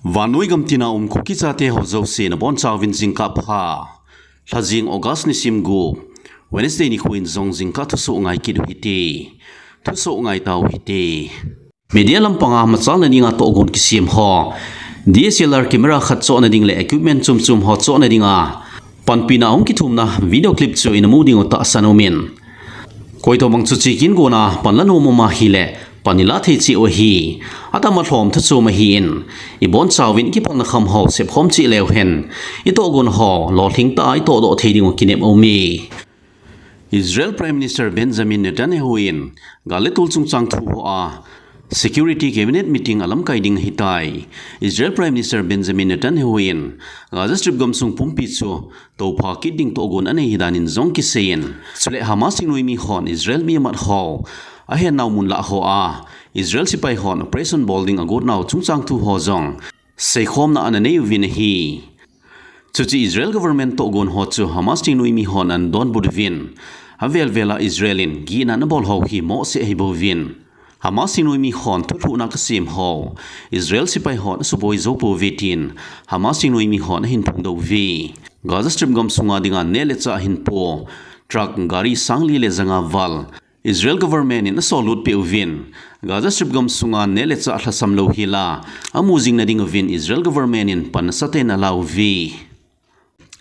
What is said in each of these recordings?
Vanui gam tina kuki chate ho zo se na bon chawin jing ka pha la jing August ni sim gu Wednesday ni khuin zong jing ka thu so ngai ki du hiti thu so ngai tau hiti media lampanga ma chal na ninga Tohgon ki sim ho DSLR camera khat cho na ding le equipment chum ho cho na dinga Pumpi na ki thum na video clip chu in mu ding ta sanomin koi to bang chu chi kin go na panlan mo ma hi le panila thei chi o hi atama thlom thu chu ma hi in I bon chawin ki pon kham ho se phom chi lew hen I Tohgon ho lo thing ta I to do thei ding kinem o mi Israel Prime Minister Benjamin Netanyahu in galetul chung chang thu ho a Security Cabinet meeting alam kai ding hitai Israel Prime Minister Benjamin Netanyahu in Gaza Strip gamsung Pumpi chu Toupha ki ding Tohgon ane hidanin zong ki sein chule Hamas inui mi hon Israel mi mat ho a hen naw mun la ho a Israel sipai hon operation bolding agot naw chungchang thu ho zong sei khom na anane win hi chuchi Israel government Tohgon ho chu Hamas inui mi hon an don bud win avel vela Israelin gi na na bol ho hi mo se hi bo win Hamas inui mi hon thu na ka sim ho Israel sipai hon suboi zo po vetin Hamas inui mi hon hin phung do vi Gaza Strip gam sunga dinga nele cha hin po truck gari sangli le zanga wal Israel government in solut pe uvin Gaza Strip gam sunga nele cha thlasam lo hila amuzing na ding uvin Israel government in pan sate na law vi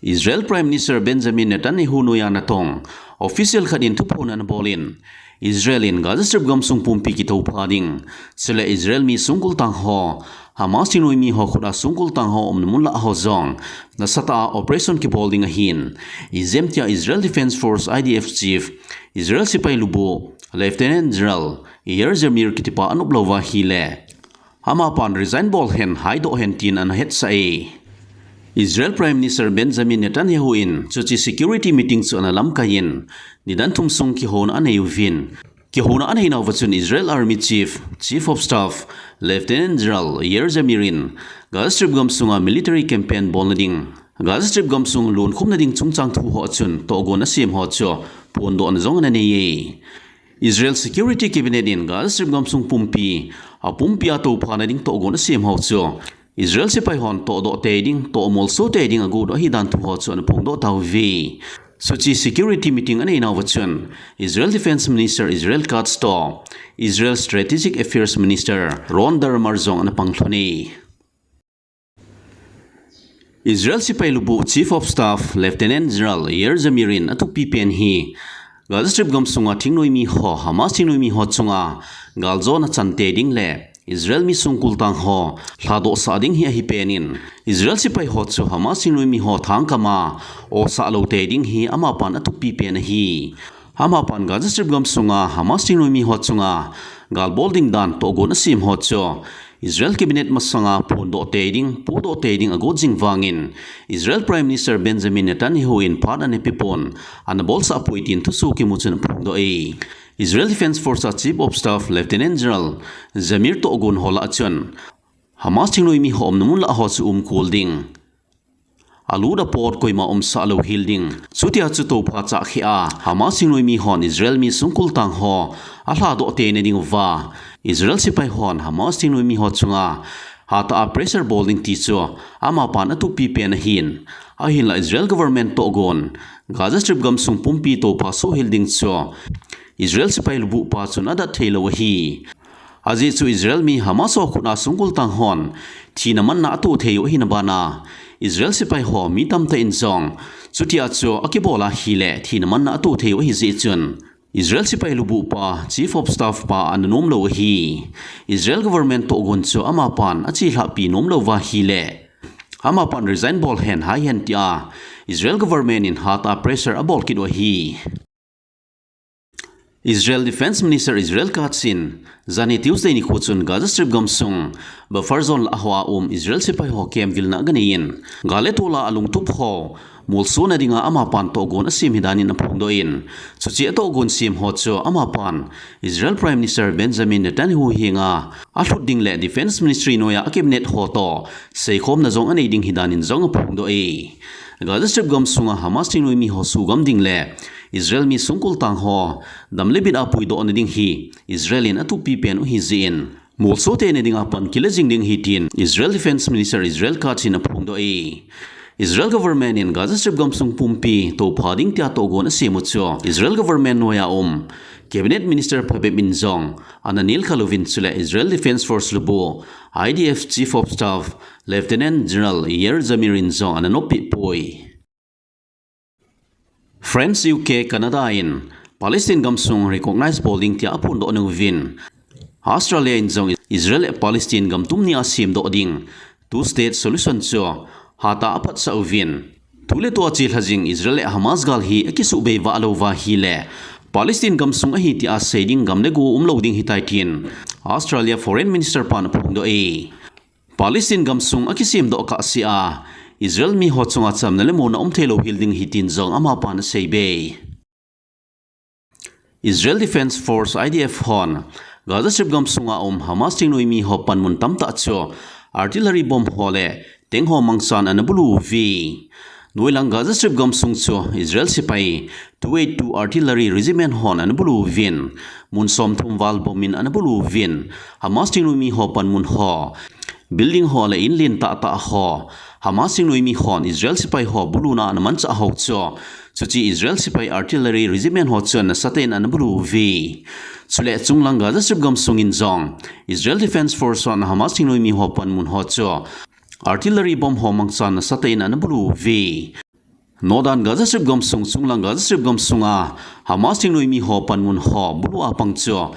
Israel Prime Minister Benjamin Netanyahu no ya na tong official khadin thupon an bolin Israel in Gaza Strip gam sung Pumpi ki Toupha ding sele Israel mi sungkul tang ho Hamas inui mi ho khuda sungkul tang ho mun la ho zong na sata operation ki holding a hin izemtia Israel Defense Force IDF chief Israel sipai lubo Lieutenant General Zamir kitipa anublova hile hama pan resign bol hen haido hen tin an het sai Israel Prime Minister Benjamin Netanyahu in chuchi security meeting chu analam kayin nidan thum sung ki hon anei uvin ki hona anei naw wachun Israel Army Chief of Staff Lieutenant General Zamir in Gaza Strip gam sunga military campaign bolnading Gaza Strip gam sung lun khum na ding chungchang thu ho chun Tohgon asim ho cho pondo an zong na nei Israel Security Cabinet in Gaza Strip gam sung Pumpi a Toupha na ding Tohgon asim ho cho Israel sipai hon to do te ding to mol so te ding agu do hidan thu ho chu an phung do taw vi suchi security meeting anei naw wachun Israel Defense Minister Israel Katz to Israel Strategic Affairs Minister Ron Dermer zong an pangthloni Israel sipai lubu Chief of Staff Lieutenant General Zamir in atu pen hi Gaza Strip gam sunga thingnoi mi ho Hamas thingnoi mi ho chunga galzo na chante ding le Israel mi sungkul tang ho hlado sa ding hi penin Israel sipai ho chu Hamas inui mi ho thang kama o sa lo te ding hi ama pan atu pen hi ama pan Gaza Strip gam sunga Hamas inui mi ho chunga Galbol ding dan Tohgon asim ho chu Israel cabinet masanga pondo te ding podo te ding ago jing wangin Israel Prime Minister Benjamin Netanyahu in pada ne pipon an bol sa apuitin thu su ki muchun phungdo e Israel Defense Force Chief of Staff Lieutenant General Zamir Tohgon hola chun Hamas thingnoi mi hom namun la ho chu holding aluda port koima sa lo hilding chutia chu Toupha cha khia Hamas thingnoi mi hon Israel mi sungkul tang ho ala do te ne ding wa Israel sipai hon Hamas thingnoi mi ho chunga hata a pressure bowling ti chu ama pan atu pen hin a hin la Israel government Tohgon Gaza Strip gam sung Pumpi Toupha so hilding chu Israel sipai lubu pa chun ada thelo hi aji chu Israel mi Hamas o khuna sungkul tang hon thina man na tu theyo hin bana Israel sipai ho mi tam ta in zong chutia chu akibola hile thina man na tu theyo hi ji chun Israel sipai lubu pa Chief of Staff pa an nom lo hi Israel government Tohgon chu ama pan achi hla pi nom lo wa hile ama pan resign bol hen hai hen tia Israel government in hata pressure abol kid hi Israel Defense Minister Israel Katz in zani Tuesday ni khuchun Gaza Strip gam sung buffer zone ahwa Israel sipai ho kem vilna ganein galetola alung tup ho mulso na dinga ama pan Tohgon asim hidanin na phungdo in chuchi Tohgon sim ho cho ama pan Israel Prime Minister Benjamin Netanyahu hinga athut ding le Defense Ministry noya cabinet ho to seikhom na zong anei ding hidanin zong phungdo e Gaza Strip gam sunga Hamas tinoi mi ho su gam ding le Israel mi sungkul tang ho damle bit apui do na ding hi Israelin atu pi pen hi zin Molso te ne dinga pan kila jing ding hitin Israel Defense Minister Israel Katsin apung do Israel government in Gaza Strip gamsung Pumpi Toupha ding tia Tohgon asimutso Israel government noya Cabinet Minister Phabeb Inzong Ananil Khalovin Sule Israel Defense Force Lubo IDF Chief of Staff Lieutenant General Yer Zamir Inzong Ananopi Poi France UK Canada in Palestine gamsung recognize bowling tia apun do nuvin Australia Inzong Israel Palestine gamtum ni asim do ding two-state solution cho hata apat sa uvin tule to achil hajing Israel Hamas gal hi akisu be wa alova hi le Palestine gamsung ahi ti aseding gamne go umloading hitaitin Australia Foreign Minister pan phungdo Palestine gamsung akisim do ka sia Israel mi hochunga chamna le mona umthelo hilding hitin zong ama pan seibe Israel Defense Force IDF hon Gaza Strip gamsunga Hamas tingnoi mi ho panmun tamta cho artillery bomb hole tengho mangsan anabulu vi noilang Gaza Strip gamsung cho Israel sipai 282 artillery regiment hon anabulu vin munsom thumwal bomin anabulu vin Hamas tingnoi mi ho panmun ho building hole inlin ta ho Hamas tingnoi mi hon Israel sipai ho buluna anmancha ho cho chuchi Israel sipai artillery regiment ho chon saten anabulu vi Sule chunglang Gaza Strip gamsung inzong Israel Defense Force on Hamas tingnoi mi ho panmun ho cho artillery bomb ho mangsan satain anabulu vi Nodan Gaza Strip gamsung chunglang Gaza Strip gamsunga Hamas tingnoi mi ho panmun ho bulu apang cho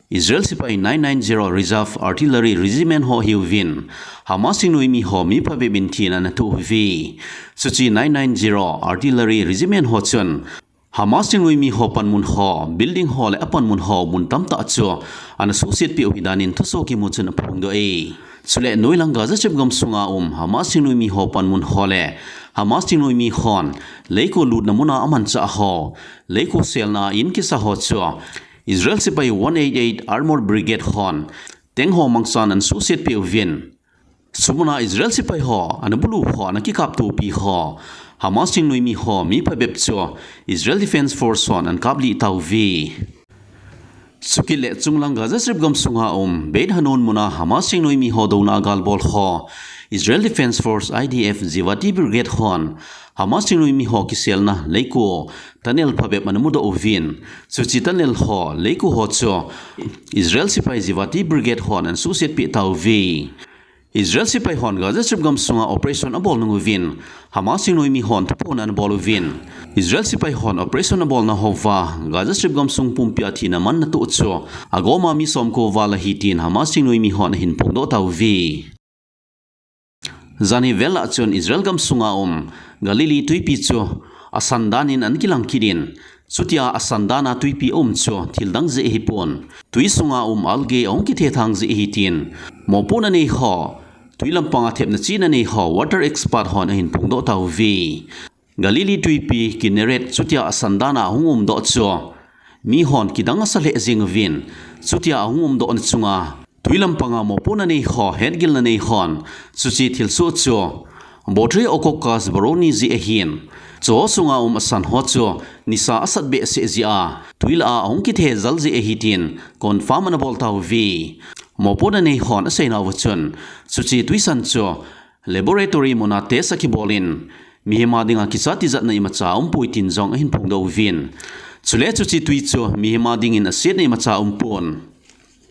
Israel sipai 990 Reserve Artillery Regiment ho hiuvin Hamas tingnoi mi ho mi phabe bintin anatu vi suchi 990 Artillery Regiment ho chon Hamas tingnoi mi ho panmun ho building ho le apan mun ho mun tamta cho an susit pi uhidanin thuso ki muchun phungdo Sule noilang Gaza Strip gamsunga Hamas tingnoi mi ho panmun ho le Hamas tingnoi mi hon leiko lut namuna aman cha ho leiko selna in ki sa ho cho Israel sipai 188 Armored Brigade hon tengho mangsan an susit pi uvin sumuna Israel sipai ho an bulu ho na ki kap tu pi ho Hamas tingnoi mi ho mi phabeb cho Israel Defense Force hon an kabli tau vi Sukile chunglang Gaza Strip gamsunga beid hanon muna Hamas tingnoi mi ho dona Galbol ho Israel Defense Force IDF Ziwati Brigade hon Hamas tingnoi mi ho kiselna leiko tunnel phabeb manamudo uvin suchi tunnel ho leiko ho cho Israel sipai Ziwati Brigade hon an suset pi tau vi Israel sipai hon Gaza Strip gamsunga operation abol nunguvin Hamas tingnoi mi hon thupon an boluvin Israel sipai hon operation abol na hova Gaza Strip gamsung Pumpi athina man na tu cho agoma mi somko wala hitin Hamas tingnoi mi hon hin pungdo tau vi Zani vela chon Israel gamsunga Galili tuipi cho asandanin an kilang kidin sutia asandana tuipi cho thildang ze hipon tuisunga alge ong ki the thang ze hitin mopona nei ho tuilam panga thepna china nei ho water expert hon hin pungdo tau vi Galili tuipi kineret sutia asandana do cho mi hon kidang asale jing vin sutia do an chunga tuilam panga mopona nei ho hedgil na nei hon suchi thilso cho Botre okokas baroni zi ehin cho sunga asan ho cho nisa asat be se zia tuila ongki the zal zi ehitin confirm na boltaw vi mopoda nei hon asaina wachun suchi tuisan cho laboratory monate saki bolin mihima dinga kisati zat na imacha puitin jong hin phungdo vin chule chuchi tui cho mihima dingin aset nei macha pon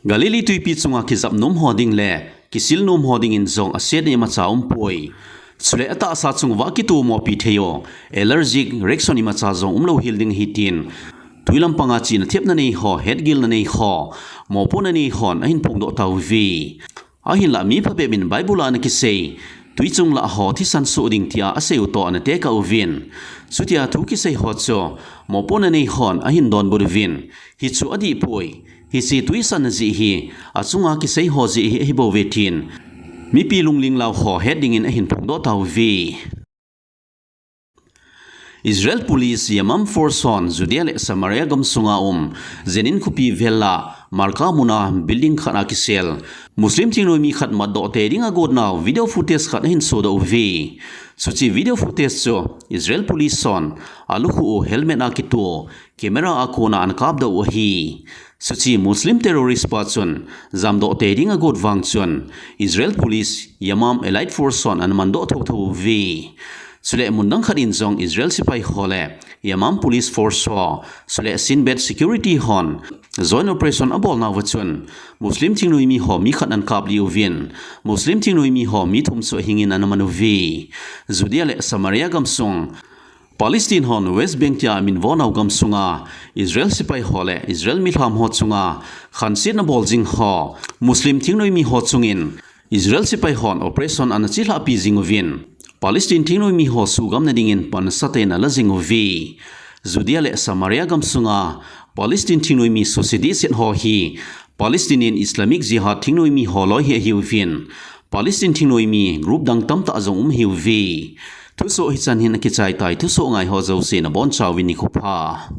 Galili tuipi chunga kizap nom hoding le kisil nom hoding in jong aset nei macha poi Sule ata asa chung wa ki tu mo pi theo allergic reaction ima cha zong umlo hilding hitin tuilam panga chin thep na nei ho headgil na nei ho mo pon na nei hon ahin phungdo tau vi ahin la mi phabe min bible an ki sei tuichung la ho thi san su ding tia aseu to an te ka uvin sutia thu ki sei ho cho mo pon na nei hon ahin don bur vin hi chu adi poi hi si tuisan ji hi achunga ki sei ho ji hi bo vetin mi pi lungling lau ho heading in ahin phungdo tau vi Israel police yamam force on Judea le Samaria gamsunga zenin khupi vela marka muna building khana kisel muslim tingnoi mi khat ma do te ringa god now video footage khat hin so do vi suchi video footage cho Israel police son aluhu helmet na kitu camera akona an kap do hi suchi muslim terrorist patsun zamdo te ringa god wangchun Israel police yamam elite force son an mando tho tho vi sule mundang kharin jong Israel sipai hole yamam police force ho sule sinbet security hon joint operation abol na wachun muslim thingnoi mi ho mi khat an kap liu vin muslim thingnoi mi ho mi thum so hingin an manu vi judia le samaria gamsung Palestine hon West Bank tia min vonau gamsunga Israel sipai hole Israel milham ho chunga khansin na boljing ho muslim thingnoi mi ho chungin Israel sipai hon operation an chila pi jingovin Palestine tingnoi mi ho sugam na dingin pan saten ala jingovi judia le samaria gamsunga Palestine tingnoi mi society sen ho hi Palestinian Islamic Jihad tingnoi mi ho loi he hiuvin Palestine tingnoi mi group dang tam ta azong hiuvi thuso hi chan hin ki chai tai thuso ngai ho zo se na bon chawin ni khopa